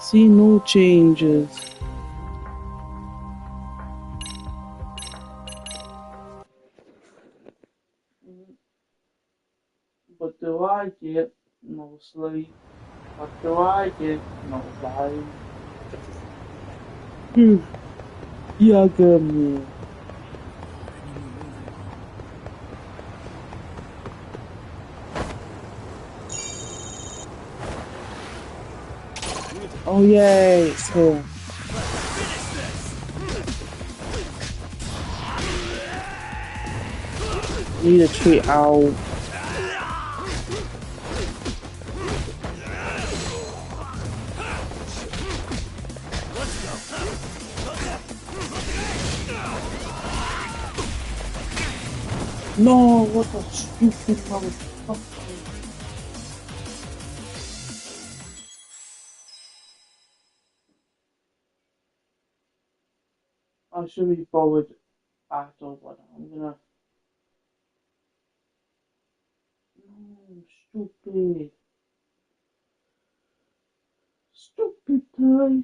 See no changes. But do I get no sleep? What do I get no lying? Yeah, good man. Oh yay! Cool. Need a treat out. No, what a stupid motherfucker. I should be bothered at all, but I'm gonna. No, stupid. Stupid tie.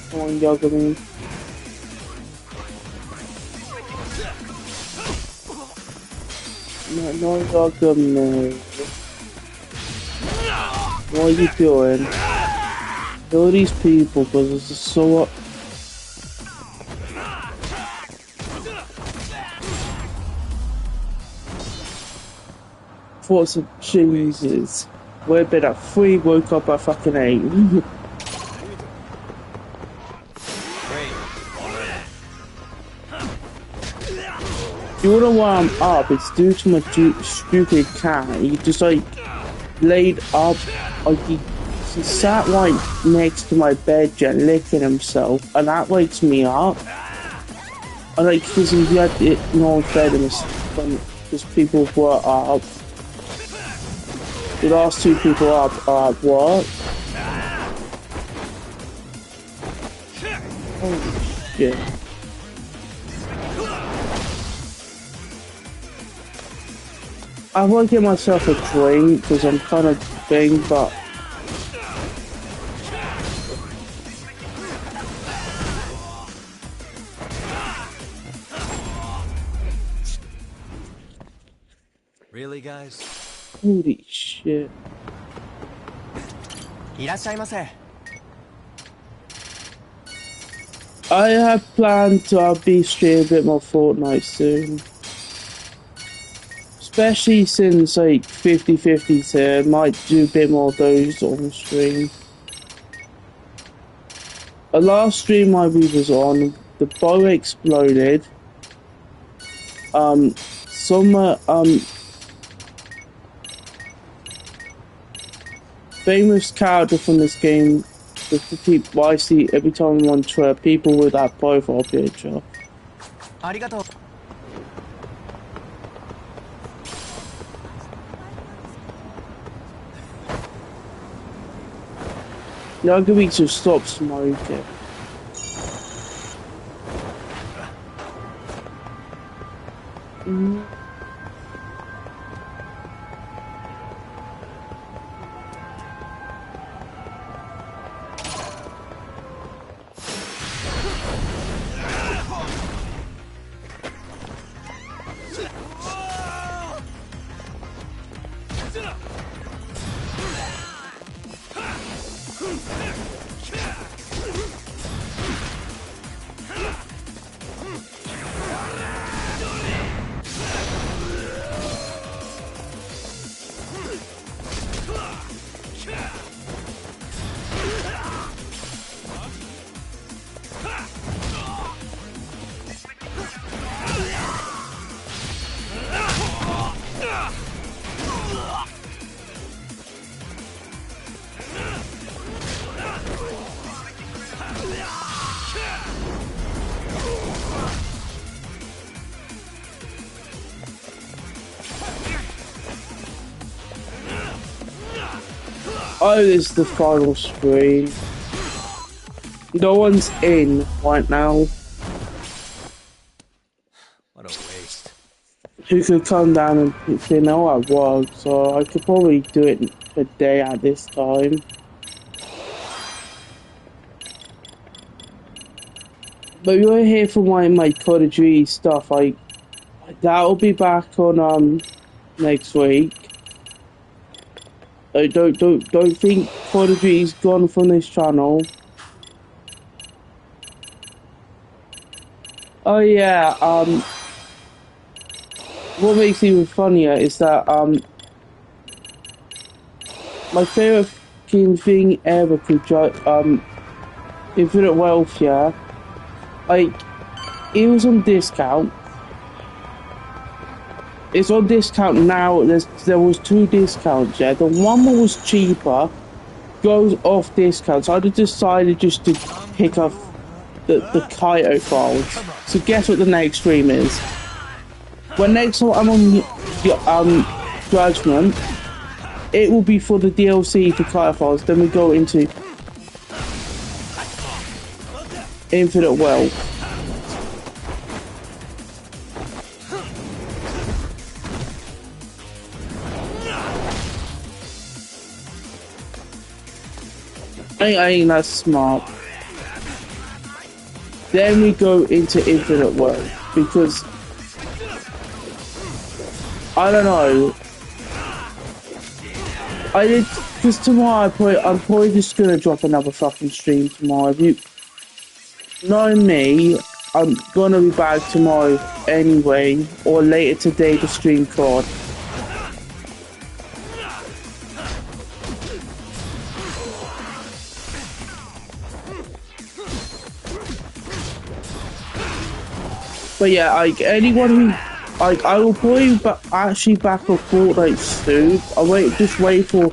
Come on, Yagami. No, Yagami. What are you doing? Kill these people because this is so up. Thoughts of Jesus. We're bed at 3, woke up at fucking 8. You wonder why I'm up, it's due to my stupid cat. He just like laid up, like he sat right next to my bed just licking himself, and that wakes me up. And like, because he had no bed in his, because people were up. The last 2 people up are at work. Holy shit. I want to get myself a drink because I'm kind of thing, but really, guys? Holy shit. いらっしゃいませ. I have planned to be streaming a bit more Fortnite soon. Especially since like 50/50's here, might do a bit more of those on stream. The last stream I was on, the bow exploded. some famous character from this game. The people I see every time I'm on Twitter, people with that profile picture. ありがとう。Now give me to stop smoking. Oh, this is the final screen. No one's in right now. What a waste. Who could come down and say no at work, so I could probably do it a day at this time. But you'll hear from my Call of Duty stuff. That'll be back on next week. Don't think Call of Duty's gone from this channel. Oh yeah, what makes it even funnier is that my favourite fucking thing ever could Infinite Wealth, yeah. It was on discount. It's on discount now. There was 2 discounts, yeah. The one that was cheaper goes off discount, so I decided just to pick up the Kaito files. So guess what the next stream is? When next time I'm on Judgment, it will be for the DLC for Kaito files. Then we go into Infinite Wealth. I think that's smart. Then we go into Infinite Wealth because I don't know. Because tomorrow I'm probably just gonna drop another fucking stream tomorrow. If you know me, I'm gonna be back tomorrow anyway, or later today to stream COD. But yeah, anyone who, I will probably actually back on Fortnite soon. Just wait to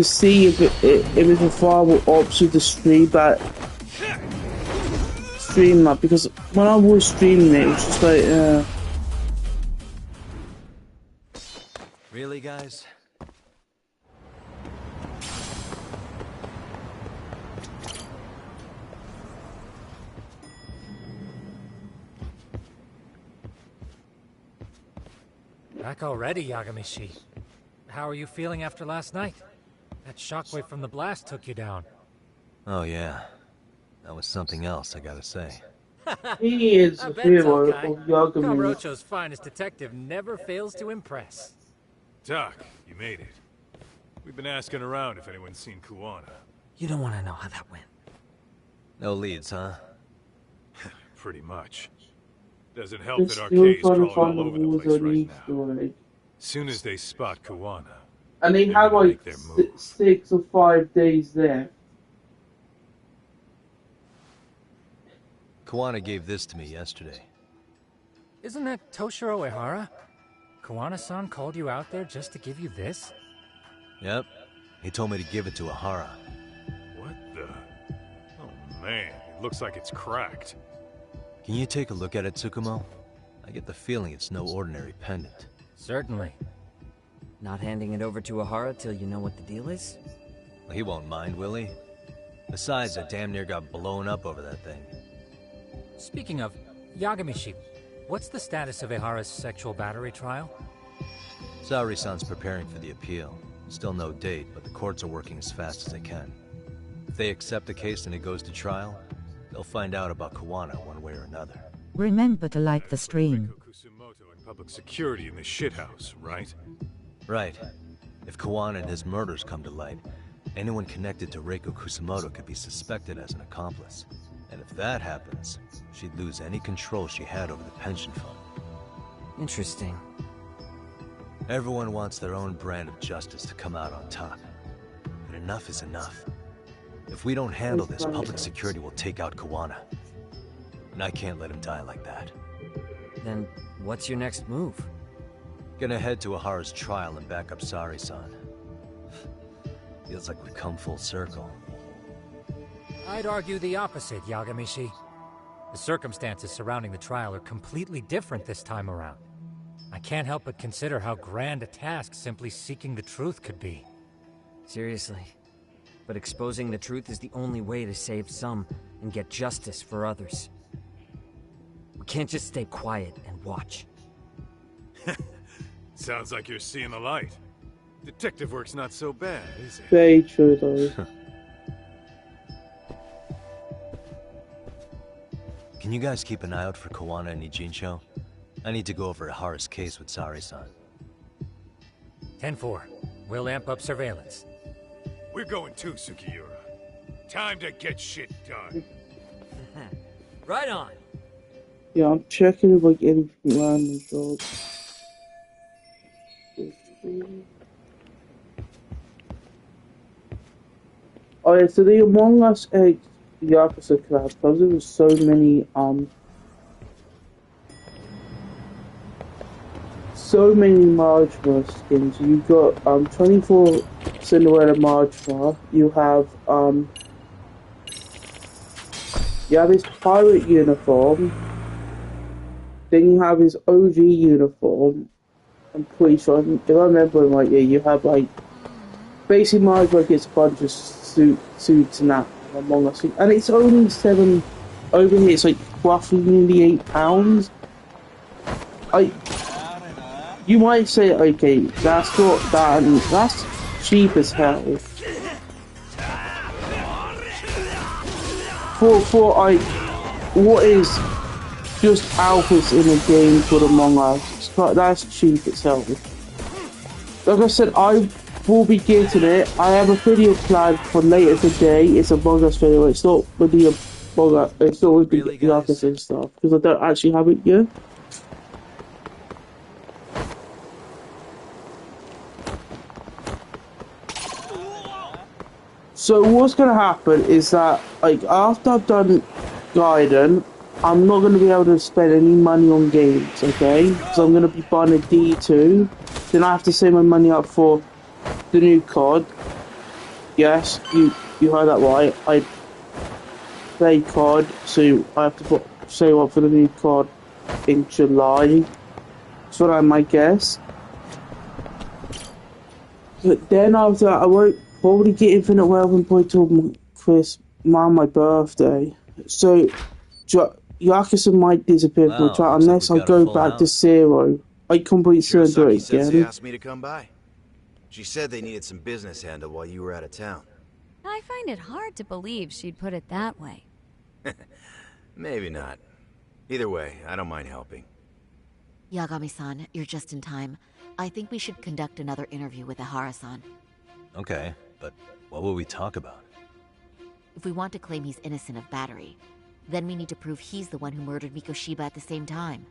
see if it's a viable option to stream that, because when I was streaming it was just like, Really, guys? Back already, Yagamishi. How are you feeling after last night? That shockwave from the blast took you down. Oh yeah. That was something else, I gotta say. he is a hero of Yagami. Kamurocho's finest detective never fails to impress. Doc, you made it. We've been asking around if anyone's seen Kuwana. You don't want to know how that went. No leads, huh? Pretty much. Doesn't help that Arcade's crawling all over the place right now. Soon as they spot Kuwana, and they have like 6 or 5 days there. Kuwana gave this to me yesterday. Isn't that Toshiro Ehara? Kawana-san called you out there just to give you this? Yep. He told me to give it to Ehara. What the? Oh man, it looks like it's cracked. Can you take a look at it, Tsukumo? I get the feeling it's no ordinary pendant. Certainly. Not handing it over to Ehara till you know what the deal is? He won't mind, will he? Besides, I damn near got blown up over that thing. Speaking of, Yagamishi, what's the status of Ehara's sexual battery trial? Saori-san's preparing for the appeal. Still no date, but the courts are working as fast as they can. If they accept the case and it goes to trial, they'll find out about Kawana one way or another. Remember to like the stream. Reiko Kusumoto and public security in the shithouse, right? Right. If Kawana and his murders come to light, anyone connected to Reiko Kusumoto could be suspected as an accomplice. And if that happens, she'd lose any control she had over the pension fund. Interesting. Everyone wants their own brand of justice to come out on top. But enough is enough. If we don't handle this, public security will take out Kawana. And I can't let him die like that. Then what's your next move? Gonna head to Ehara's trial and back up Saori-san. Feels like we've come full circle. I'd argue the opposite, Yagamishi. The circumstances surrounding the trial are completely different this time around. I can't help but consider how grand a task simply seeking the truth could be. Seriously. But exposing the truth is the only way to save some and get justice for others. We can't just stay quiet and watch. Sounds like you're seeing the light. Detective work's not so bad, is it? Very true, though. Can you guys keep an eye out for Kawana and Ijincho? I need to go over Ehara's case with Saori-san. 10-4. We'll amp up surveillance. We're going too, Sukiura. Time to get shit done. Right on! Yeah, I'm checking if like anything random jobs. Oh yeah, so the Among Us X Yakuza collab, because there was so many Majima skins. You got 24 Cinderella Majima. You have his pirate uniform. Then you have his OG uniform. I'm pretty sure, if I remember right, yeah, you have like basically Majima gets a bunch of suits and that Among Us, and it's only $7 over here. It's like roughly nearly £8. You might say, okay, that's not that, and that's cheap as hell. For like, what is just outputs in a game called Among Us? That's cheap itself. Like I said, I will be getting it. I have a video planned for later today. It's a Among Us video. It's not with the Among Us. It's not with the Yakuza and stuff because I don't actually have it yet. So what's gonna happen is that, like, after I've done Gaiden, I'm not gonna be able to spend any money on games, okay? Because I'm gonna be buying a D2. Then I have to save my money up for the new COD. Yes, you heard that right. I play COD, so I have to save up for the new COD in July. That's what I might guess. But then after that, I won't probably get Infinite Wealth and play till my birthday. So Yakuza might disappear from the chat unless I go back to zero. I complete Surrender again. Asked me to come by. She said they needed some business handled while you were out of town. I find it hard to believe she'd put it that way. Maybe not. Either way, I don't mind helping. Yagami-san, you're just in time. I think we should conduct another interview with Ehara-san. Okay, but what will we talk about? If we want to claim he's innocent of battery, then we need to prove he's the one who murdered Mikoshiba at the same time.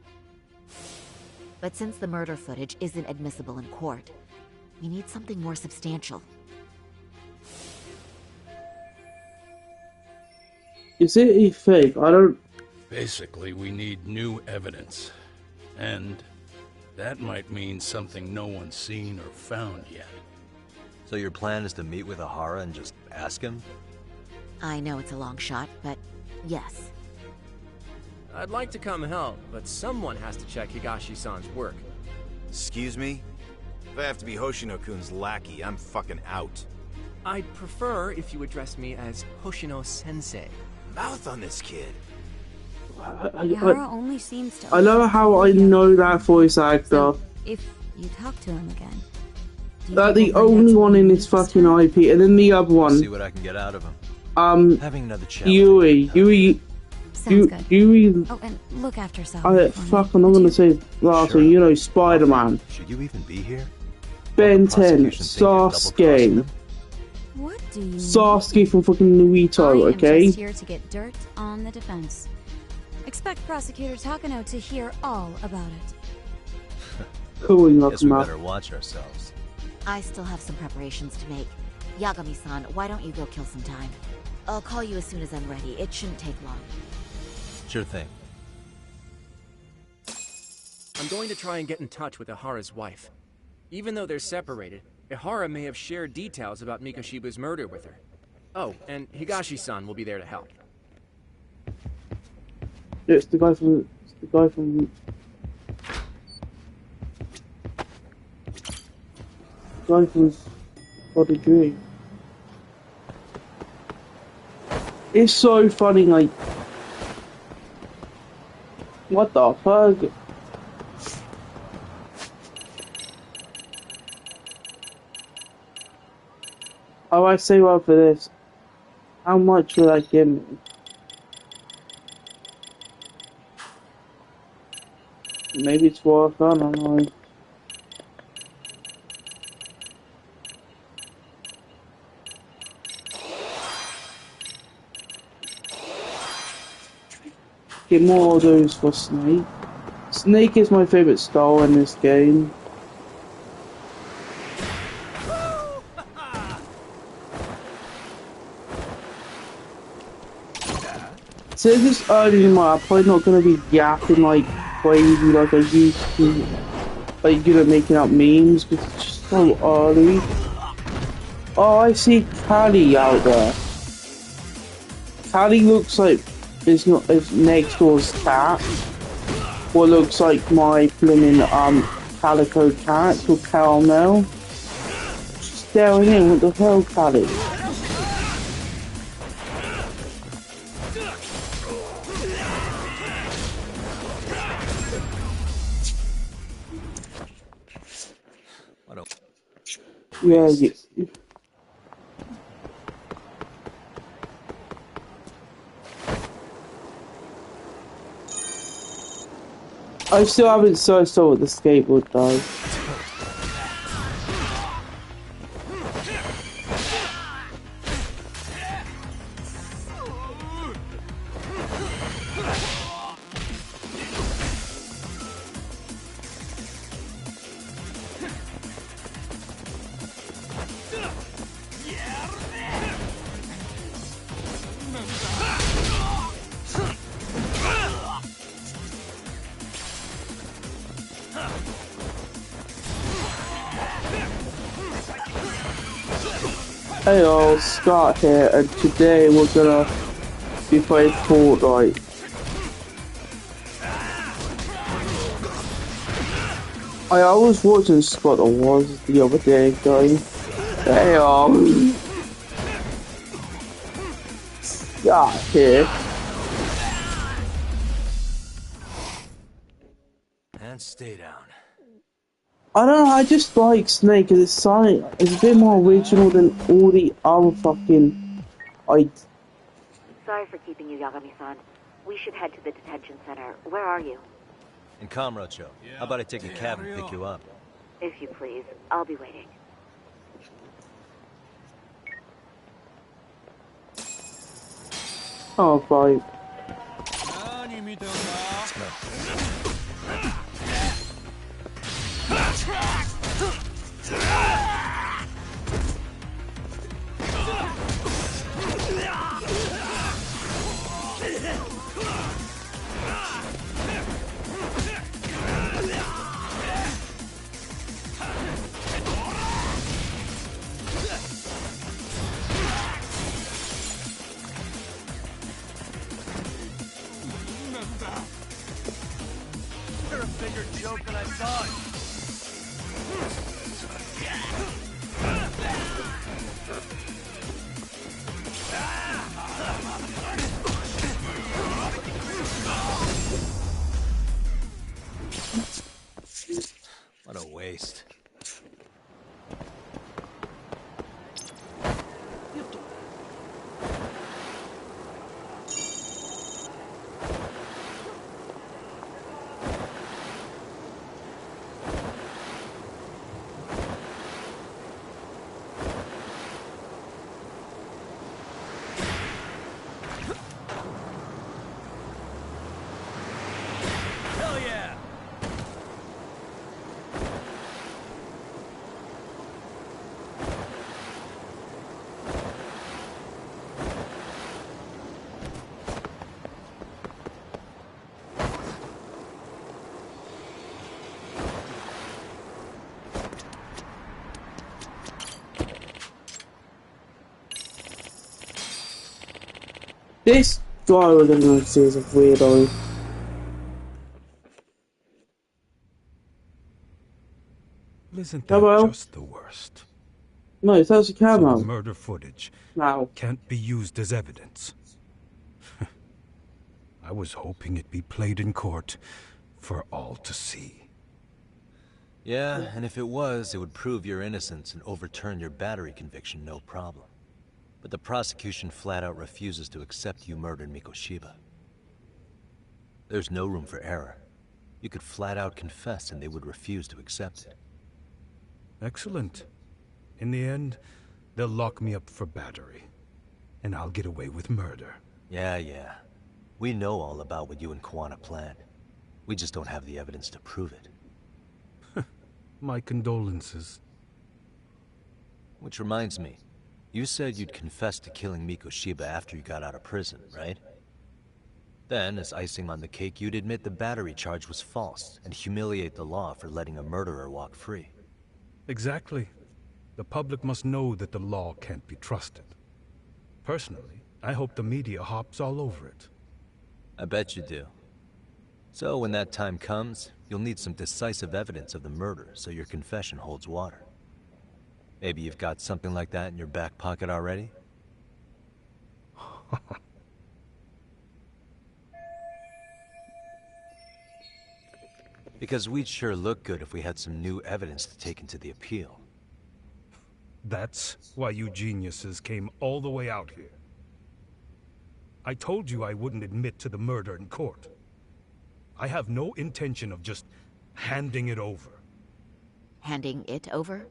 But since the murder footage isn't admissible in court, we need something more substantial. Is it a fake? I don't... Basically, we need new evidence. And that might mean something no one's seen or found yet. So your plan is to meet with Ihara and just ask him? I know it's a long shot, but yes. I'd like to come help, but someone has to check Higashi-san's work. Excuse me? If I have to be Hoshino-kun's lackey, I'm fucking out. I'd prefer if you address me as Hoshino-sensei. Mouth on this kid. Ihara only seems to... I love how I know that voice actor. So, if you talk to him again... That's the only one in this fucking IP, and then the other one. See what I can get out of him. Having another chat. Yui. Sounds good. Yui. Oh, and look after yourself. I'm not gonna say last one, you know, Spider-Man. Should you even be here? Ben 10, Sasuke. What do you Sasuke from fucking Naruto, okay? I am just here to get dirt on the defense. Expect Prosecutor Takano to hear all about it. Cool, Guess we better watch ourselves. I still have some preparations to make. Yagami-san, why don't you go kill some time? I'll call you as soon as I'm ready. It shouldn't take long. Sure thing. I'm going to try and get in touch with Ihara's wife. Even though they're separated, Ihara may have shared details about Mikoshiba's murder with her. Oh, and Higashi-san will be there to help. It's the guy from... The guy from Body Dream. It's so funny, like... What the fuck? Oh, I say well for this. How much will I give me? Maybe it's worth, I don't know. Get more of those for Snake. Snake is my favourite style in this game. Since it's early in my, I'm probably not gonna be yapping like crazy like I used to, like, you know, making up memes because it's just so early. Oh, I see Callie out there. Callie looks like it's next door's cat. Or looks like my blooming calico cat called Caramel. She's staring in, what the hell, Callie? Yeah, I still haven't searched out what the skateboard does. Hey all, Scott here, and today we're gonna be playing Fortnite. I was watching Scott Wars the other day, guys. Hey all. Scott here. And stay down. I don't know, I just like Snake because it's a bit more original than all the other fucking... Sorry for keeping you, Yagami-san. We should head to the detention center. Where are you? In Kamurocho. How about I take a cab and pick you up? If you please. I'll be waiting. Oh, bye. Let's go. bigger joke than I thought. What a waste. Hell yeah! This guy we're gonna see is a weirdo. Isn't that Hello? just the worst? No, that's a So camo. the murder footage Now, can't be used as evidence. I was hoping it'd be played in court for all to see. Yeah, and if it was, it would prove your innocence and overturn your battery conviction, no problem. But the prosecution flat out refuses to accept you murdered Mikoshiba. There's no room for error. You could flat out confess and they would refuse to accept it. Excellent. In the end, they'll lock me up for battery. And I'll get away with murder. Yeah. We know all about what you and Kuwana planned. We just don't have the evidence to prove it. My condolences. Which reminds me, you said you'd confess to killing Mikoshiba after you got out of prison, right? Then, as icing on the cake, you'd admit the battery charge was false and humiliate the law for letting a murderer walk free. Exactly. The public must know that the law can't be trusted. Personally, I hope the media hops all over it. I bet you do. So when that time comes, you'll need some decisive evidence of the murder so your confession holds water. Maybe you've got something like that in your back pocket already? Because we'd sure look good if we had some new evidence to take into the appeal. That's why you geniuses came all the way out here. I told you I wouldn't admit to the murder in court. I have no intention of just handing it over. Handing it over?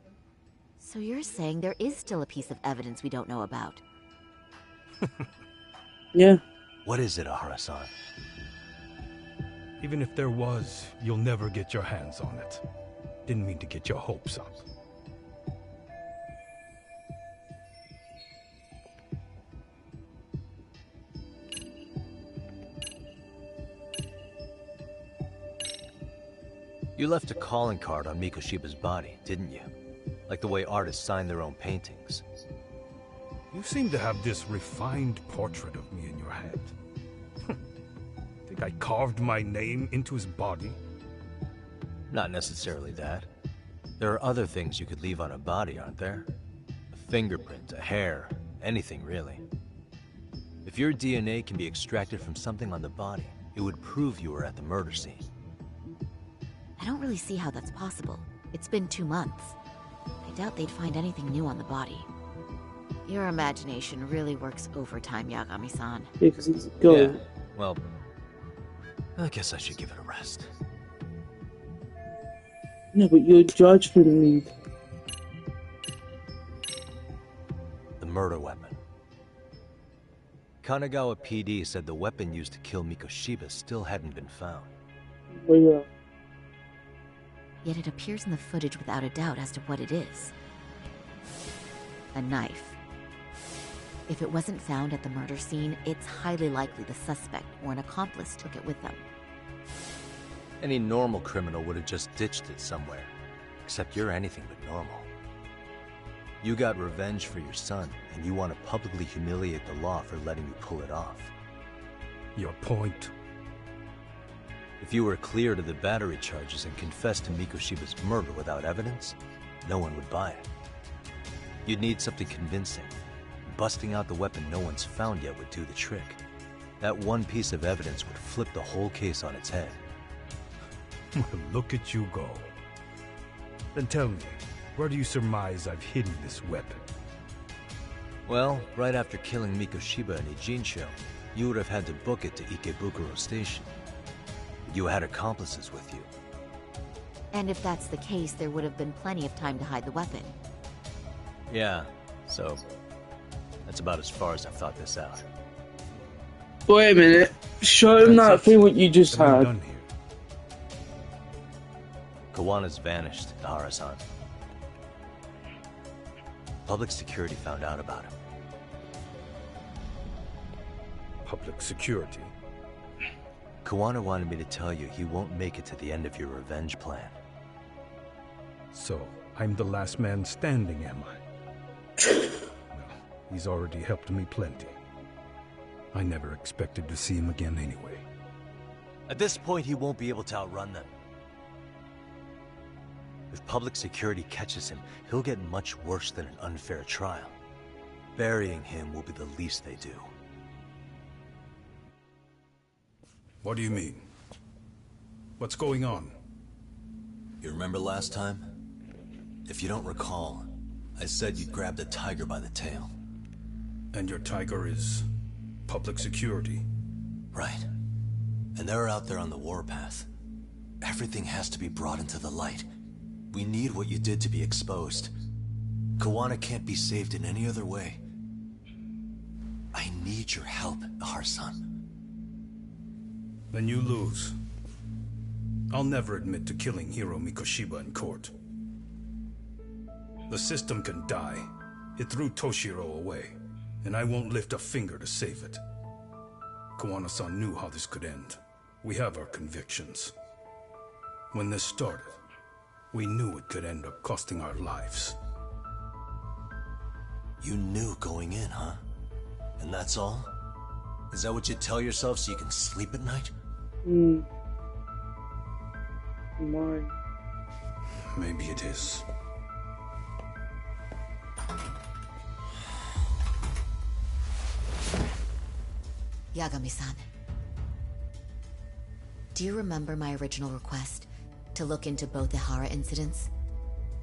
So you're saying there is still a piece of evidence we don't know about? yeah. What is it, Ahara-san? Even if there was, you'll never get your hands on it. Didn't mean to get your hopes up. You left a calling card on Mikoshiba's body, didn't you? Like the way artists sign their own paintings. You seem to have this refined portrait of me in your head. Think I carved my name into his body? Not necessarily that. There are other things you could leave on a body, aren't there? A fingerprint, a hair, anything really. If your DNA can be extracted from something on the body, it would prove you were at the murder scene. I don't really see how that's possible. It's been 2 months. I doubt they'd find anything new on the body. Your imagination really works overtime, Yagami-san. Yeah, because he's going. Yeah, well, I guess I should give it a rest. No, but your judgment need. The murder weapon. Kanagawa PD said the weapon used to kill Mikoshiba still hadn't been found. Well, yeah. Yet it appears in the footage without a doubt as to what it is. A knife. If it wasn't found at the murder scene, it's highly likely the suspect or an accomplice took it with them. Any normal criminal would have just ditched it somewhere. Except you're anything but normal. You got revenge for your son, and you want to publicly humiliate the law for letting you pull it off. Your point? If you were cleared of the battery charges and confessed to Mikoshiba's murder without evidence, no one would buy it. You'd need something convincing. Busting out the weapon no one's found yet would do the trick. That one piece of evidence would flip the whole case on its head. Look at you go. Then tell me, where do you surmise I've hidden this weapon? Well, right after killing Mikoshiba and Ijincho, you would have had to book it to Ikebukuro Station. You had accomplices with you. And if that's the case, there would have been plenty of time to hide the weapon. Yeah, so that's about as far as I've thought this out. Wait a minute. Show him that thing what you just had. Done here. Kawana's vanished, Ihara-san. Public security found out about him. Public security? Kawana wanted me to tell you he won't make it to the end of your revenge plan. So, I'm the last man standing, am I? Well, he's already helped me plenty. I never expected to see him again anyway. At this point, he won't be able to outrun them. If public security catches him, he'll get much worse than an unfair trial. Burying him will be the least they do. What do you mean? What's going on? You remember last time? If you don't recall, I said you'd grab the tiger by the tail. And your tiger is public security? Right. And they're out there on the warpath. Everything has to be brought into the light. We need what you did to be exposed. Kawana can't be saved in any other way. I need your help, Ihara-san. Then you lose. I'll never admit to killing Hiro Mikoshiba in court. The system can die. It threw Toshiro away, and I won't lift a finger to save it. Kawana-san knew how this could end. We have our convictions. When this started, we knew it could end up costing our lives. You knew going in, huh? And that's all? Is that what you tell yourself so you can sleep at night? Mine. Maybe it is. Yagami-san. Do you remember my original request? To look into both Ihara incidents?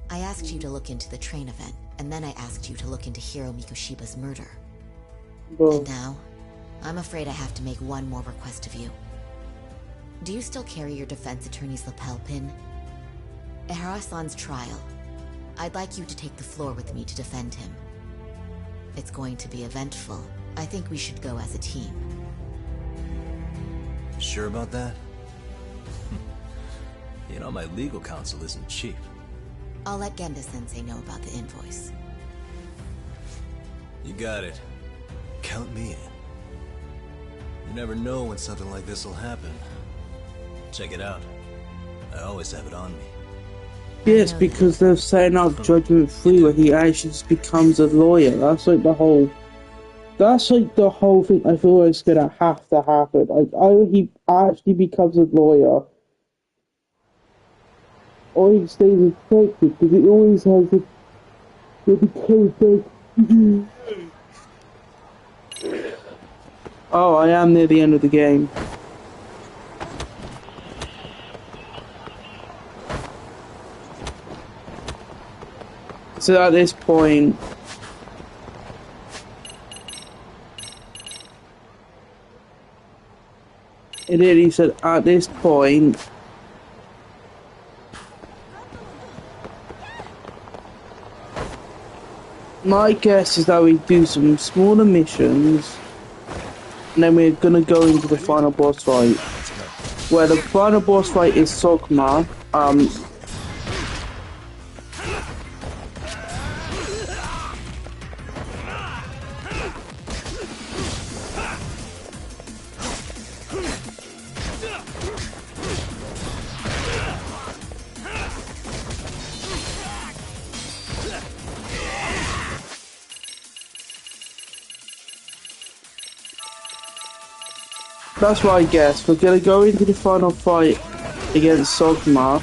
I asked you to look into the train event, and then I asked you to look into Hiro Mikoshiba's murder. And now, I'm afraid I have to make one more request of you. Do you still carry your defense attorney's lapel pin? Ihara-san's trial. I'd like you to take the floor with me to defend him. It's going to be eventful. I think we should go as a team. Sure about that? You know, my legal counsel isn't cheap. I'll let Genda-sensei know about the invoice. You got it. Count me in. You never know when something like this will happen. Check it out. I always have it on me. Yes, because they're setting up Judgment 3 where he actually just becomes a lawyer. That's like the whole thing I feel is gonna have to happen. Like, either he actually becomes a lawyer, or he stays infected, because he always has to become infected. Oh, I am near the end of the game. So at this point, it literally said at this point, my guess is that we do some smaller missions, and then we're gonna go into the final boss fight, where the final boss fight is Sogma. That's what I guess. We're gonna go into the final fight against Sogma.